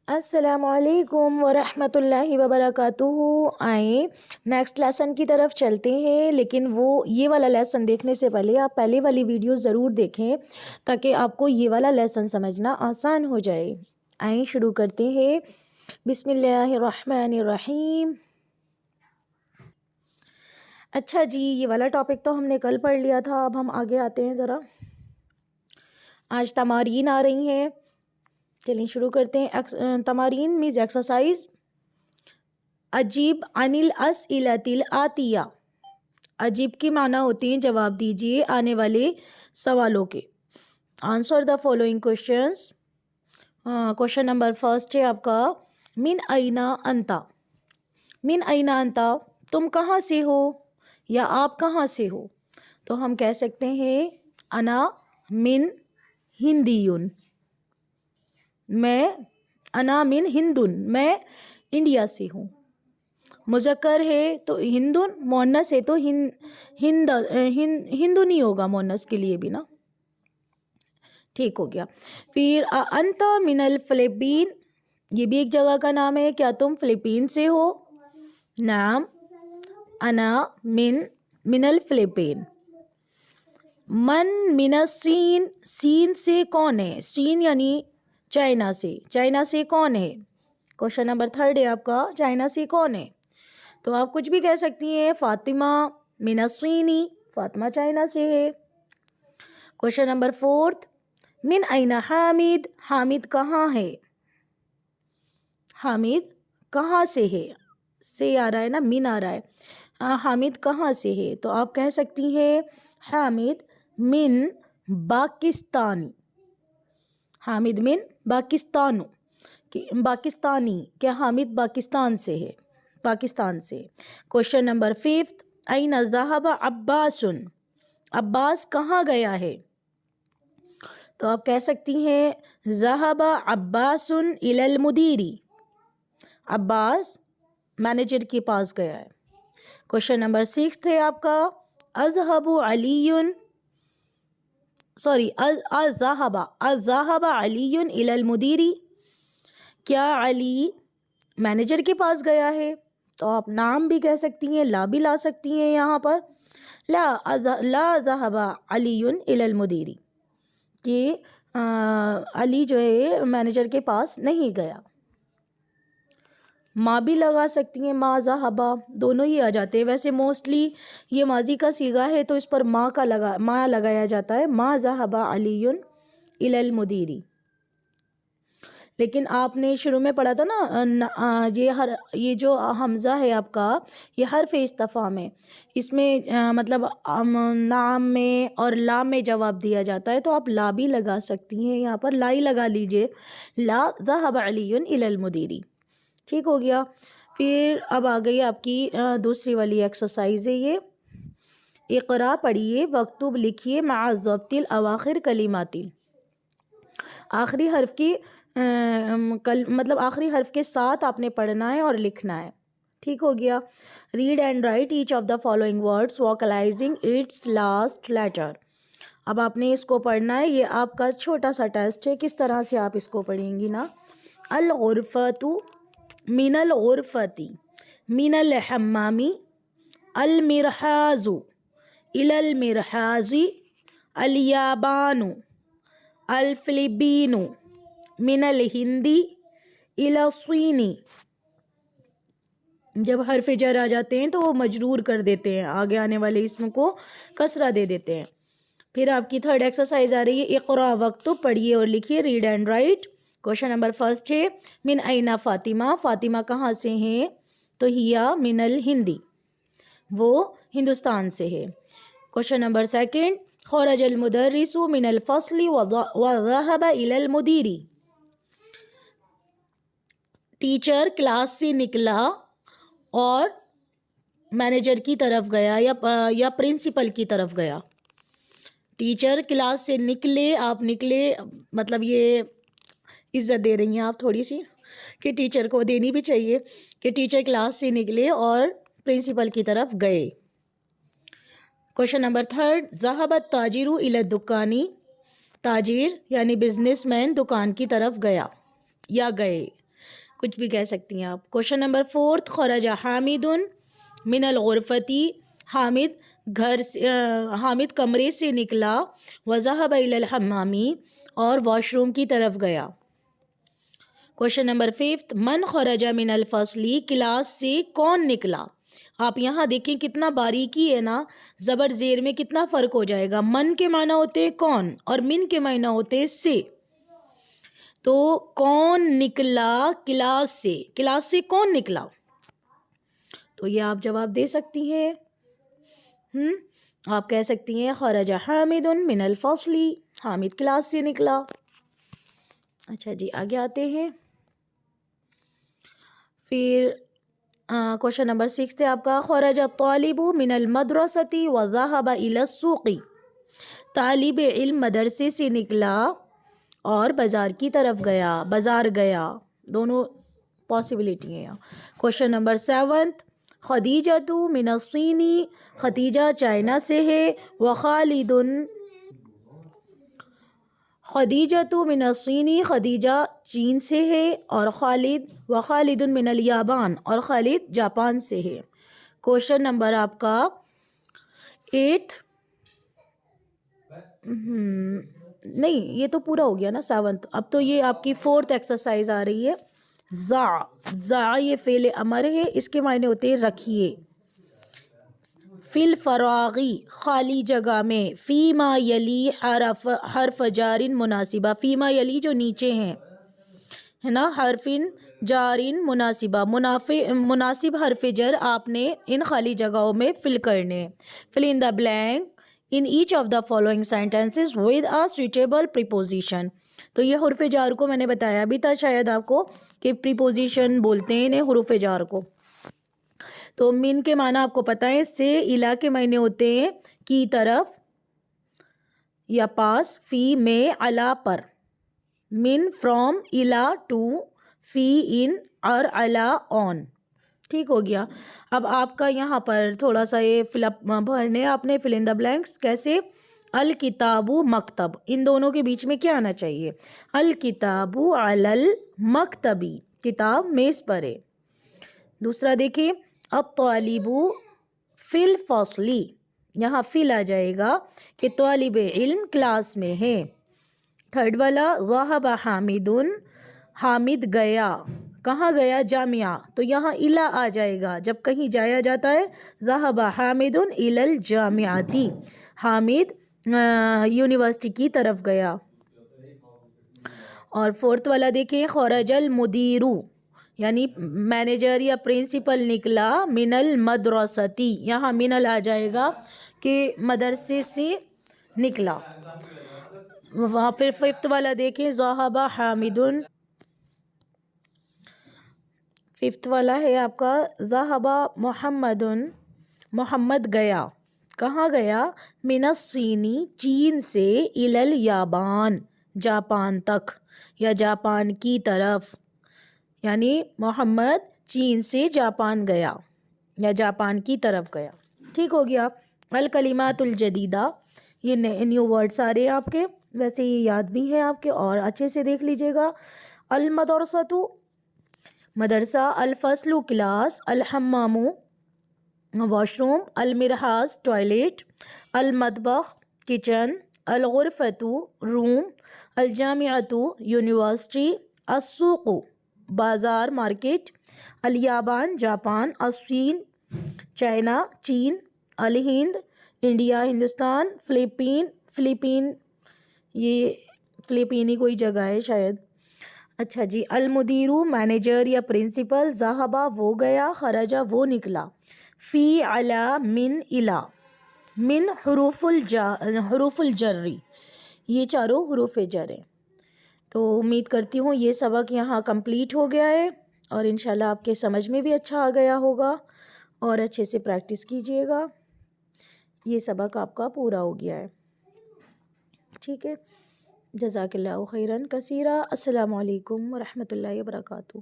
السلام علیکم ورحمۃ اللہ وبرکاتہ۔ آئیں نیکسٹ لیسن کی طرف چلتے ہیں، لیکن یہ والا لیسن دیکھنے سے پہلے آپ پہلے والی ویڈیو ضرور دیکھیں تاکہ آپ کو یہ والا لیسن سمجھنا آسان ہو جائے۔ آئیں شروع کرتے ہیں۔ بسم اللہ الرحمن الرحیم۔ اچھا جی، یہ والا ٹاپک تو ہم نے کل پڑھ لیا تھا، اب ہم آگے آتے ہیں ذرا۔ آج تمارین آ رہی ہیں، چلیں شروع کرتے ہیں۔ تمارین میز ایکسرسائز۔ اجیب عن الاسئلۃ الآتیہ۔ اجیب کی معنی ہوتی ہیں جواب دیجیے آنے والے سوالوں کے۔ Answer the following questions. Question number first ہے آپ کا، من این انت۔ من این انت، تم کہاں سے ہو یا آپ کہاں سے ہو؟ تو ہم کہہ سکتے ہیں انا من ہندیون، انا من ہندن، میں انڈیا سے ہوں۔ مذکر ہے تو ہندن، مؤنث ہے تو ہندنی ہوگا مؤنث کے لیے بھی نا۔ ٹھیک ہو گیا۔ پھر انت من الفلپین، یہ بھی ایک جگہ کا نام ہے، کیا تم فلپین سے ہو؟ نعم انا من الفلپین۔ من الصین، سین سے کون ہے؟ سین یعنی چائنا سے، چائنا سے کون ہے؟ کوشچن نمبر تھرڈ ہے آپ کا، چائنا سے کون ہے؟ تو آپ کچھ بھی کہہ سکتی ہیں، فاطمہ من الصینی، فاطمہ چائنا سے ہے۔ کوشچن نمبر فورتھ، من این حامد، حامد کہاں ہے؟ حامد کہاں سے ہے؟ سے آ رہا ہے نا، من آ رہا ہے۔ حامد کہاں سے ہے؟ تو آپ کہہ سکتی ہیں حامد من پاکستان، حامد من پاکستانی، کیا حامد پاکستان سے ہے؟ پاکستان سے۔ کوشچن نمبر ففتھ، این ذہب عباس، عباس کہاں گیا ہے؟ تو آپ کہہ سکتی ہیں ذہب عباس الی المدیر، عباس مینیجر کے پاس گیا ہے۔ کوشچن نمبر سکس ہے آپ کا، اذهب علی الی المدیر، کیا علی مینیجر کے پاس گیا ہے؟ تو آپ نام بھی کہہ سکتی ہیں، لا بھی لا سکتی ہیں یہاں پر، لا ذهب علی الی المدیر، کہ علی جو ہے مینیجر کے پاس نہیں گیا۔ ماں بھی لگا سکتی ہیں، ما ذہبا، دونوں ہی آ جاتے ہیں۔ ویسے موسٹلی یہ ماضی کا صیغہ ہے تو اس پر ما لگایا جاتا ہے، ما ذہب علی الی المدیر۔ لیکن آپ نے شروع میں پڑھا تھا نا، یہ جو حمزہ ہے آپ کا، یہ حرف استفہام ہے، اس میں مطلب نعم میں اور لام میں جواب دیا جاتا ہے، تو آپ لا بھی لگا سکتی ہیں، یہاں پر لا ہی لگا لیجئے، لا ذہب علی الی المدیر۔ ٹھیک ہو گیا۔ پھر اب آ گئی آپ کی دوسری والی ایکسرسائز ہے یہ، اقرا پڑھیے، وکتب لکھیے، مع ضبط الاواخر کلمات، آخری حرف کی مطلب آخری حرف کے ساتھ آپ نے پڑھنا ہے اور لکھنا ہے۔ ٹھیک ہو گیا۔ Read and write each of the following words vocalizing its last letter. اب آپ نے اس کو پڑھنا ہے، یہ آپ کا چھوٹا سا ٹیسٹ ہے، کس طرح سے آپ اس کو پڑھیں گی نا۔ الغرفۃ، من الغرفۃ، من الحمام، المرحاض، الی المرحاض، الیابان، الفلپین، من الہند، الی الصین۔ جب حرف جر آ جاتے ہیں تو وہ مجرور کر دیتے ہیں، آگے آنے والے اسم کو کسرہ دے دیتے ہیں۔ پھر آپ کی تھرڈ ایکسرسائز آ رہی ہے، اقرا وکتب، پڑھیے اور لکھیے، read and write. Question number first ہے، من این فاطمہ، فاطمہ کہاں سے ہیں؟ تو ہیا من الہند، وہ ہندوستان سے ہے۔ کوشچن نمبر سیکنڈ، خرج المدرس من الفصل وذهب الی المدیر، ٹیچر کلاس سے نکلا اور مینیجر کی طرف گیا یا پرنسپل کی طرف گیا۔ ٹیچر کلاس سے نکلے، آپ نکلے مطلب یہ عزت دے رہی ہیں آپ تھوڑی سی، کہ ٹیچر کو دینی بھی چاہیے، کہ ٹیچر کلاس سے نکلے اور پرنسپل کی طرف گئے۔ کوشچن نمبر تھرڈ، ذهب التاجر الی الدکان، تاجر یعنی بزنس مین دکان کی طرف گیا یا گئے۔ کچھ بھی کہہ سکتی ہیں آپ. کوشچن نمبر 4 خرج حامد من الغرفتی، حامد کمرے سے نکلا، وذهب الى الحمام، اور واش روم کی طرف گیا. کوشچن نمبر 5 من خرج من الفصل، کلاس سے کون نکلا. آپ یہاں دیکھیں کتنا باریکی ہے نا، زبر زیر میں کتنا فرق ہو جائے گا. من کے معنی ہوتے ہیں کون، اور من کے معنی ہوتے ہیں سے. تو کون نکلا کلاس سے، کلاس سے کون نکلا، تو یہ آپ جواب دے سکتی ہیں. آپ کہہ سکتی ہیں خرج حامد من الفصل، حامد کلاس سے نکلا. اچھا جی آگے آتے ہیں. پھر کوشچن نمبر 6 ہے آپ کا خرج الطالب من المدرسۃ وذهب الى السوق، طالب علم مدرسے سے نکلا اور بازار کی طرف گیا، بازار گیا. دونوں پاسبلٹی ہیں. کوشچن نمبر 7 خدیجۃ من الصین، خدیجہ چائنا سے ہے، وخالد، خدیجۃ من الصین، خدیجہ چین سے ہے، اور وخالد من الیابان، اور خالد جاپان سے ہے. کوشچن نمبر آپ کا 8 نہیں یہ تو پورا ہو گیا نا 7. اب تو یہ آپ کی 4th ایکسرسائز آ رہی ہے. زع یہ فعل امر ہے، اس کے معنی ہوتے ہیں رکھیے. فی الفراغی خالی جگہ میں، فیما یلی حرف جار مناسبہ، فیما یلی جو نیچے ہیں ہے نا، حرف جار مناسبہ، مناسب حرف جر آپ نے ان خالی جگہوں میں فل کرنے. fill in the blank in each of the following sentences with a suitable preposition. تو یہ حرف جار کو میں نے بتایا بھی تھا شاید آپ کو کہ preposition بولتے ہیں انہیں حروف جار کو. تو من کے معنی آپ کو پتہ ہے، سے الا کے معنی ہوتے ہیں کی طرف یا پاس، فی میں، علا پر. من فرام، الا ٹو، فی ان، اور علا آن. ٹھیک ہو گیا. اب آپ کا یہاں پر تھوڑا سا یہ فل اپ بھرنے آپ نے فل ان دا بلینکس. کیسے؟ الکتاب مکتب، ان دونوں کے بیچ میں کیا آنا چاہیے؟ الکتاب علی المکتبی، کتاب میز پر ہے. دوسرا دیکھیں الطالب فی الفصل، یہاں فل آ جائے گا کہ طالب علم کلاس میں ہے. تھرڈ والا ذہب حامد، حامد گیا، کہاں گیا؟ جامعہ، تو یہاں الا آ جائے گا جب کہیں جایا جاتا ہے. ذہب حامد الی الجامعۃ، حامد یونیورسٹی کی طرف گیا. اور فورتھ والا دیکھیں خرج المدیر، یعنی مینیجر یا پرنسپل نکلا، من المدرستی، یہاں من آ جائے گا کہ مدرسے سے نکلا. وہاں پھر ففتھ والا دیکھیں ذہب حامد، ففتھ والا ہے آپ کا ذہب محمد، محمد گیا، کہاں گیا؟ من الصین، چین سے، الی الیابان، جاپان تک یا جاپان کی طرف، یعنی محمد چین سے جاپان گیا یا جاپان کی طرف گیا. ٹھیک ہو گیا. الکلمات الجدیدہ، یہ نیو ورڈس آ رہے ہیں آپ کے، ویسے یہ یاد بھی ہیں آپ کے اور اچھے سے دیکھ لیجئے گا. المدرسۃ مدرسہ، الفصل کلاس، الحمام واش روم، المرحاض ٹوائلٹ، المطبخ کچن، الغرفۃ روم، الجامعۃ یونیورسٹی، السوق بازار مارکیٹ، الیابان جاپان، الصین چائنا چین، الہند انڈیا ہندوستان، فلپین یہ فلپینی کوئی جگہ ہے شاید. اچھا جی. المدیر مینیجر یا پرنسپل، ذہبہ وہ گیا، خرجہ وہ نکلا. فی، علی، من، الا. من حروف الجر، یہ چاروں حروف جر ہیں. تو امید کرتی ہوں یہ سبق یہاں کمپلیٹ ہو گیا ہے اور انشاءاللہ آپ کے سمجھ میں بھی اچھا آ گیا ہوگا اور اچھے سے پریکٹس کیجئے گا. یہ سبق آپ کا پورا ہو گیا ہے. ٹھیک ہے. جزاک اللہ خیراً کثیرا. السلام علیکم ورحمۃ اللہ وبرکاتہ.